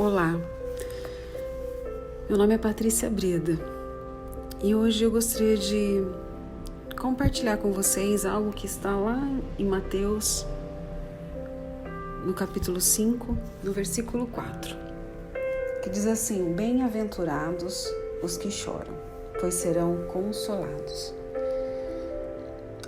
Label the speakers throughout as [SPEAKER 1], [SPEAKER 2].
[SPEAKER 1] Olá, meu nome é Patrícia Breda e hoje eu gostaria de compartilhar com vocês algo que está lá em Mateus, no capítulo 5, no versículo 4, que diz assim: Bem-aventurados os que choram, pois serão consolados.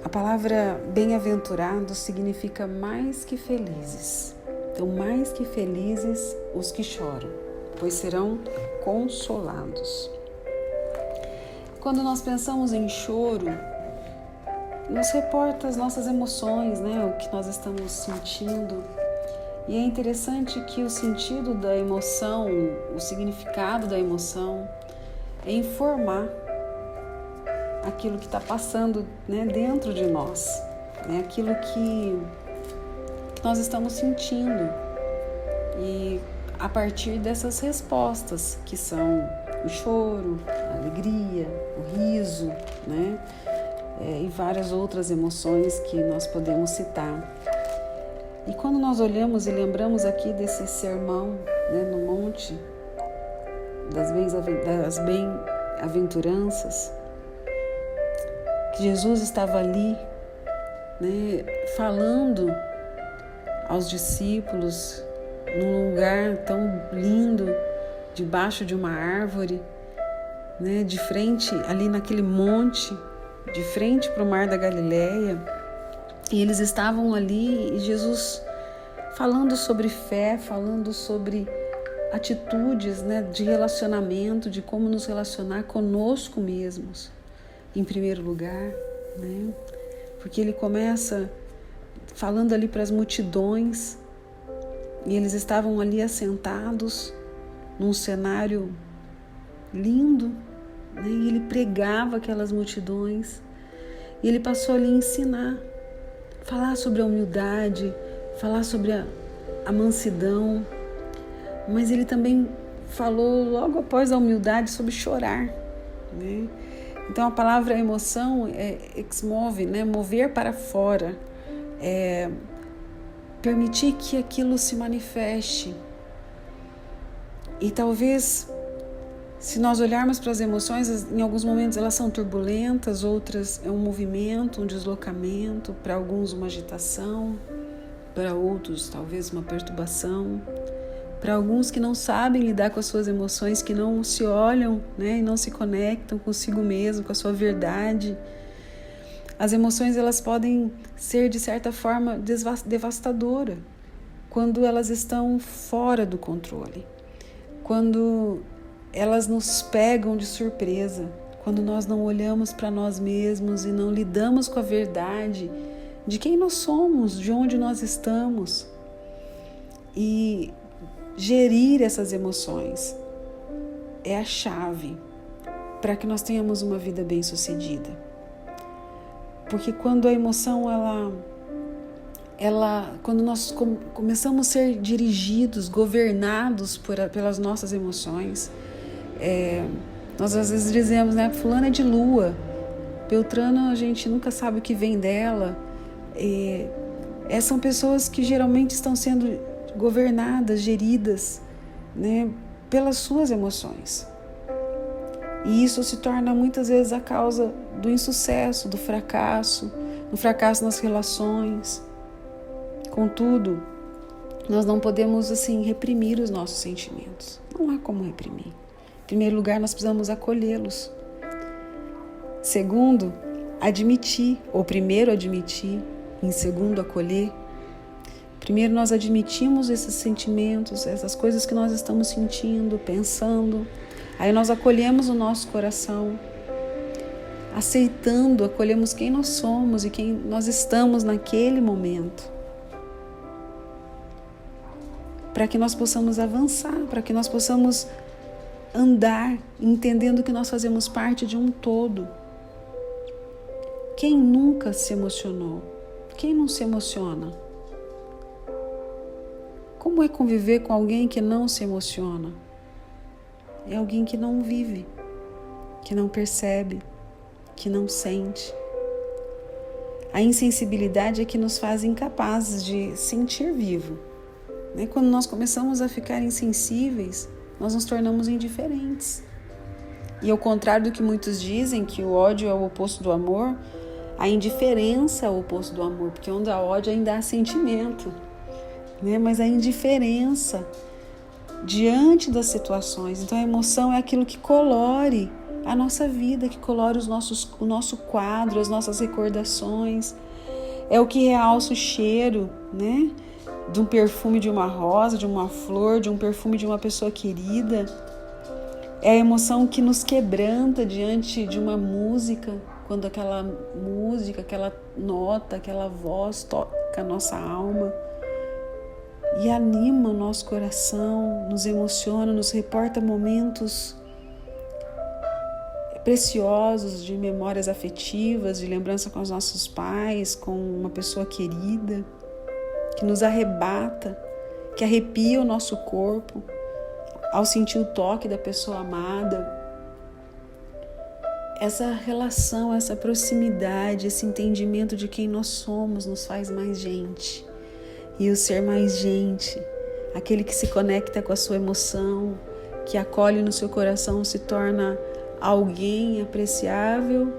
[SPEAKER 1] A palavra bem-aventurados significa mais que felizes. Então, mais que felizes os que choram, pois serão consolados. Quando nós pensamos em choro, nos reporta as nossas emoções, o que nós estamos sentindo. E é interessante que o sentido da emoção, o significado da emoção, é informar aquilo que está passando dentro de nós, aquilo que nós estamos sentindo. E a partir dessas respostas, que são o choro, a alegria, o riso, e várias outras emoções que nós podemos citar. E quando nós olhamos e lembramos aqui desse sermão, no monte das bem-aventuranças, que Jesus estava ali, falando aos discípulos num lugar tão lindo, debaixo de uma árvore, de frente ali naquele monte, de frente para o mar da Galileia. E eles estavam ali e Jesus falando sobre fé, falando sobre atitudes, de relacionamento, de como nos relacionar conosco mesmos, em primeiro lugar, porque ele começa falando ali para as multidões, e eles estavam ali assentados num cenário lindo, e ele pregava aquelas multidões, e ele passou ali a ensinar, falar sobre a humildade, falar sobre a mansidão, mas ele também falou logo após a humildade sobre chorar, Então a palavra emoção é exmove, mover para fora, permitir que aquilo se manifeste. E talvez, se nós olharmos para as emoções, em alguns momentos elas são turbulentas, outras é um movimento, um deslocamento, para alguns uma agitação, para outros talvez uma perturbação, para alguns que não sabem lidar com as suas emoções, que não se olham, e não se conectam consigo mesmo, com a sua verdade. As emoções, elas podem ser, de certa forma, devastadoras quando elas estão fora do controle, quando elas nos pegam de surpresa, quando nós não olhamos para nós mesmos e não lidamos com a verdade de quem nós somos, de onde nós estamos. E gerir essas emoções é a chave para que nós tenhamos uma vida bem-sucedida. Porque quando a emoção, quando nós começamos a ser dirigidos, governados pelas nossas emoções, nós às vezes dizemos, fulano é de lua, Beltrano a gente nunca sabe o que vem dela. São pessoas que geralmente estão sendo governadas, geridas, pelas suas emoções. E isso se torna muitas vezes a causa do insucesso, do fracasso nas relações. Contudo, nós não podemos reprimir os nossos sentimentos. Não há como reprimir. Em primeiro lugar, nós precisamos acolhê-los. Segundo, admitir, ou primeiro admitir, em segundo acolher. Primeiro nós admitimos esses sentimentos, essas coisas que nós estamos sentindo, pensando. Aí nós acolhemos o nosso coração, aceitando, acolhemos quem nós somos e quem nós estamos naquele momento, para que nós possamos avançar, para que nós possamos andar, entendendo que nós fazemos parte de um todo. Quem nunca se emocionou? Quem não se emociona? Como é conviver com alguém que não se emociona? É alguém que não vive, que não percebe, que não sente. A insensibilidade é que nos faz incapazes de sentir vivo, né? Quando nós começamos a ficar insensíveis, nós nos tornamos indiferentes. E ao contrário do que muitos dizem, que o ódio é o oposto do amor, a indiferença é o oposto do amor, porque onde há ódio ainda há sentimento, né? Mas a indiferença diante das situações. Então a emoção é aquilo que colore a nossa vida, que colore o nosso quadro, as nossas recordações. É o que realça o cheiro, né? De um perfume de uma rosa, de uma flor, de um perfume de uma pessoa querida. É a emoção que nos quebranta diante de uma música, quando aquela música, aquela nota, aquela voz toca a nossa alma e anima o nosso coração, nos emociona, nos reporta momentos preciosos de memórias afetivas, de lembrança com os nossos pais, com uma pessoa querida, que nos arrebata, que arrepia o nosso corpo ao sentir o toque da pessoa amada. Essa relação, essa proximidade, esse entendimento de quem nós somos nos faz mais gente. E o ser mais gente, aquele que se conecta com a sua emoção, que acolhe no seu coração, se torna alguém apreciável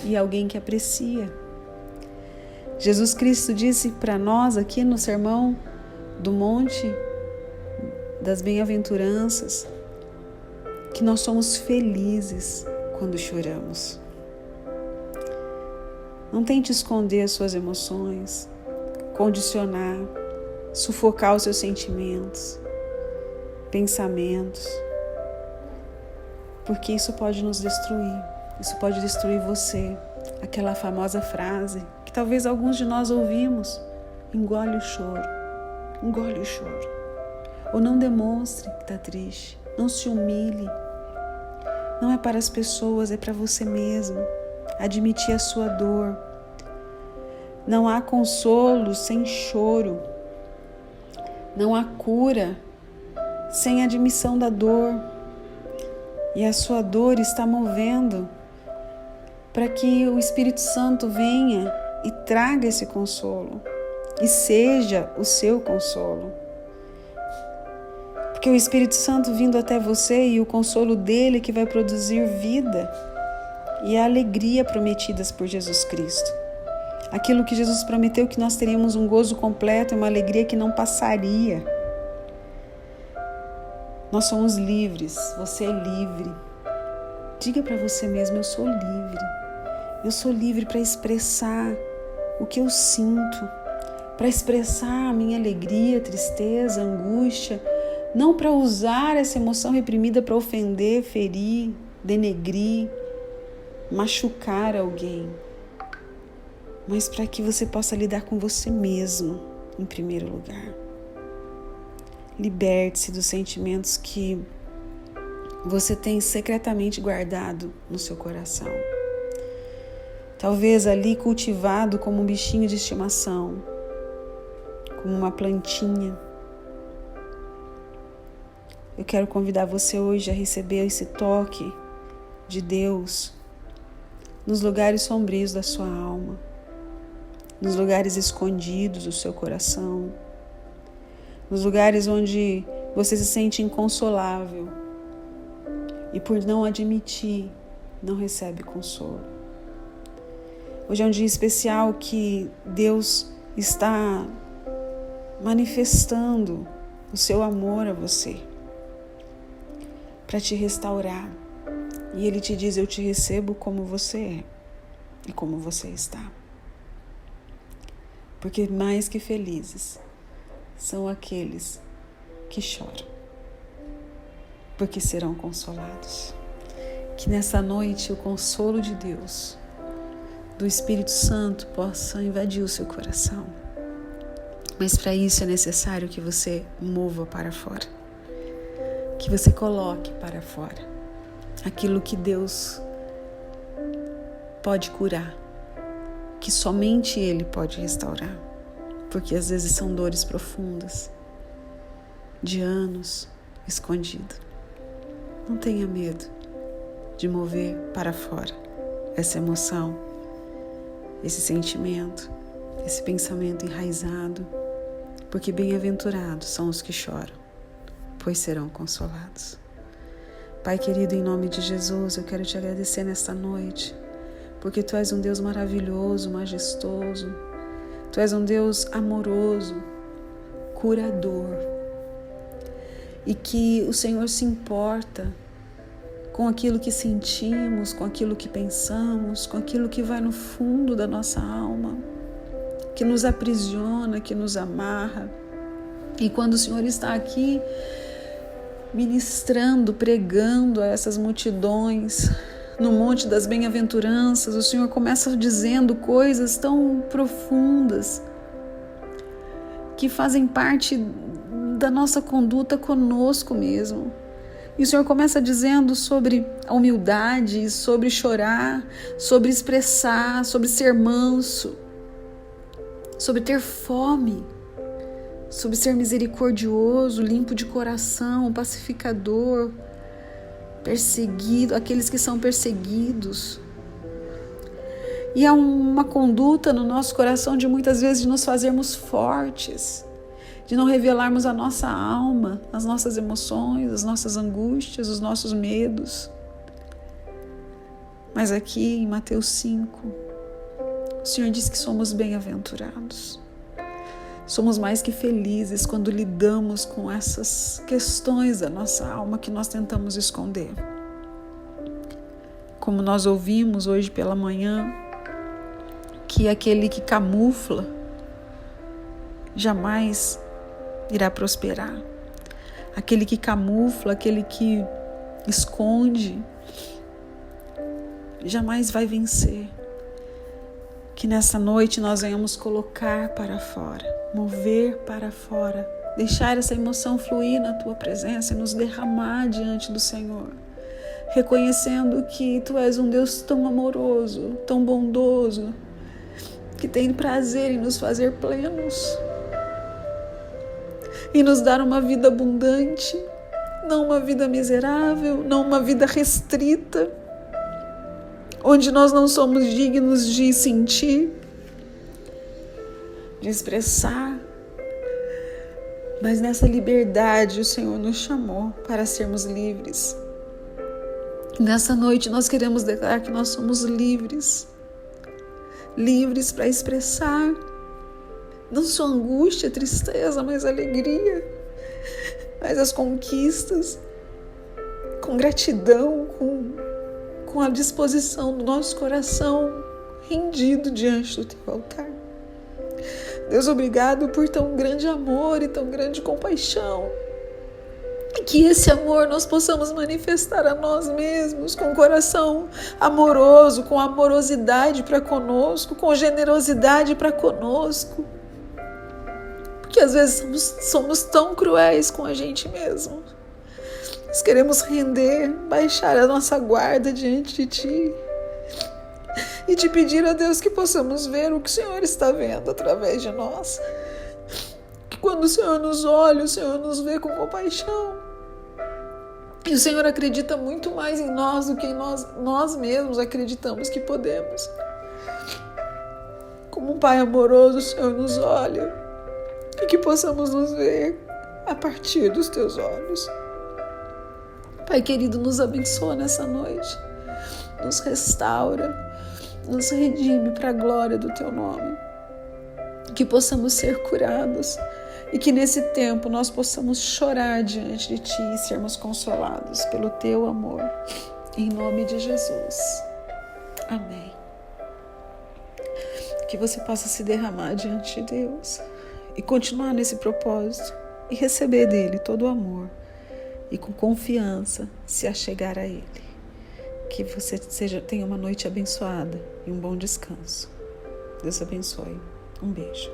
[SPEAKER 1] e alguém que aprecia. Jesus Cristo disse para nós aqui no Sermão do Monte das Bem-aventuranças que nós somos felizes quando choramos. Não tente esconder as suas emoções, condicionar, sufocar os seus sentimentos, pensamentos, porque isso pode nos destruir, isso pode destruir você. Aquela famosa frase que talvez alguns de nós ouvimos: engole o choro, engole o choro. Ou não demonstre que está triste, não se humilhe. Não é para as pessoas, é para você mesmo. Admitir a sua dor. Não há consolo sem choro. Não há cura sem admissão da dor. E a sua dor está movendo para que o Espírito Santo venha e traga esse consolo e seja o seu consolo. Porque o Espírito Santo vindo até você e o consolo dele que vai produzir vida e a alegria prometidas por Jesus Cristo. Aquilo que Jesus prometeu, que nós teríamos um gozo completo e uma alegria que não passaria. Nós somos livres, você é livre. Diga para você mesmo: eu sou livre. Eu sou livre para expressar o que eu sinto, para expressar a minha alegria, tristeza, angústia, não para usar essa emoção reprimida para ofender, ferir, denegrir, machucar alguém, mas para que você possa lidar com você mesmo, em primeiro lugar. Liberte-se dos sentimentos que você tem secretamente guardado no seu coração. Talvez ali cultivado como um bichinho de estimação, como uma plantinha. Eu quero convidar você hoje a receber esse toque de Deus nos lugares sombrios da sua alma, nos lugares escondidos do seu coração, nos lugares onde você se sente inconsolável e por não admitir, não recebe consolo. Hoje é um dia especial que Deus está manifestando o seu amor a você, para te restaurar. E Ele te diz: eu te recebo como você é e como você está. Porque mais que felizes são aqueles que choram, porque serão consolados. Que nessa noite o consolo de Deus, do Espírito Santo, possa invadir o seu coração. Mas para isso é necessário que você mova para fora, que você coloque para fora aquilo que Deus pode curar, que somente Ele pode restaurar, porque às vezes são dores profundas, de anos escondido. Não tenha medo de mover para fora essa emoção, esse sentimento, esse pensamento enraizado, porque bem-aventurados são os que choram, pois serão consolados. Pai querido, em nome de Jesus, eu quero te agradecer nesta noite, porque Tu és um Deus maravilhoso, majestoso, Tu és um Deus amoroso, curador, e que o Senhor se importa com aquilo que sentimos, com aquilo que pensamos, com aquilo que vai no fundo da nossa alma, que nos aprisiona, que nos amarra. E quando o Senhor está aqui ministrando, pregando a essas multidões no Monte das Bem-aventuranças, o Senhor começa dizendo coisas tão profundas que fazem parte da nossa conduta conosco mesmo. E o Senhor começa dizendo sobre a humildade, sobre chorar, sobre expressar, sobre ser manso, sobre ter fome, sobre ser misericordioso, limpo de coração, pacificador, perseguido, aqueles que são perseguidos. E há uma conduta no nosso coração de muitas vezes de nos fazermos fortes, de não revelarmos a nossa alma, as nossas emoções, as nossas angústias, os nossos medos. Mas aqui em Mateus 5, o Senhor diz que somos bem-aventurados. Somos mais que felizes quando lidamos com essas questões da nossa alma que nós tentamos esconder. Como nós ouvimos hoje pela manhã, que aquele que camufla jamais irá prosperar. Aquele que camufla, aquele que esconde, jamais vai vencer. Que nessa noite nós venhamos colocar para fora, mover para fora, deixar essa emoção fluir na Tua presença e nos derramar diante do Senhor, reconhecendo que Tu és um Deus tão amoroso, tão bondoso, que tem prazer em nos fazer plenos e nos dar uma vida abundante, não uma vida miserável, não uma vida restrita, onde nós não somos dignos de sentir, de expressar, mas nessa liberdade o Senhor nos chamou para sermos livres. Nessa noite nós queremos declarar que nós somos livres, livres para expressar não só angústia, tristeza, mas alegria, mas as conquistas, com gratidão, com a disposição do nosso coração rendido diante do Teu altar. Deus, obrigado por tão grande amor e tão grande compaixão. E que esse amor nós possamos manifestar a nós mesmos com coração amoroso, com amorosidade para conosco, com generosidade para conosco. Porque às vezes somos tão cruéis com a gente mesmo. Nós queremos render, baixar a nossa guarda diante de Ti e Te pedir a Deus que possamos ver o que o Senhor está vendo através de nós. Que quando o Senhor nos olha, o Senhor nos vê com compaixão. E o Senhor acredita muito mais em nós do que em nós mesmos acreditamos que podemos. Como um Pai amoroso, o Senhor nos olha e que possamos nos ver a partir dos Teus olhos. Pai querido, nos abençoa nessa noite, nos restaura, nos redime para a glória do Teu nome, que possamos ser curados e que nesse tempo nós possamos chorar diante de Ti e sermos consolados pelo Teu amor, em nome de Jesus. Amém. Que você possa se derramar diante de Deus e continuar nesse propósito e receber dele todo o amor e com confiança se achegar a Ele. Que você tenha uma noite abençoada e um bom descanso. Deus abençoe. Um beijo.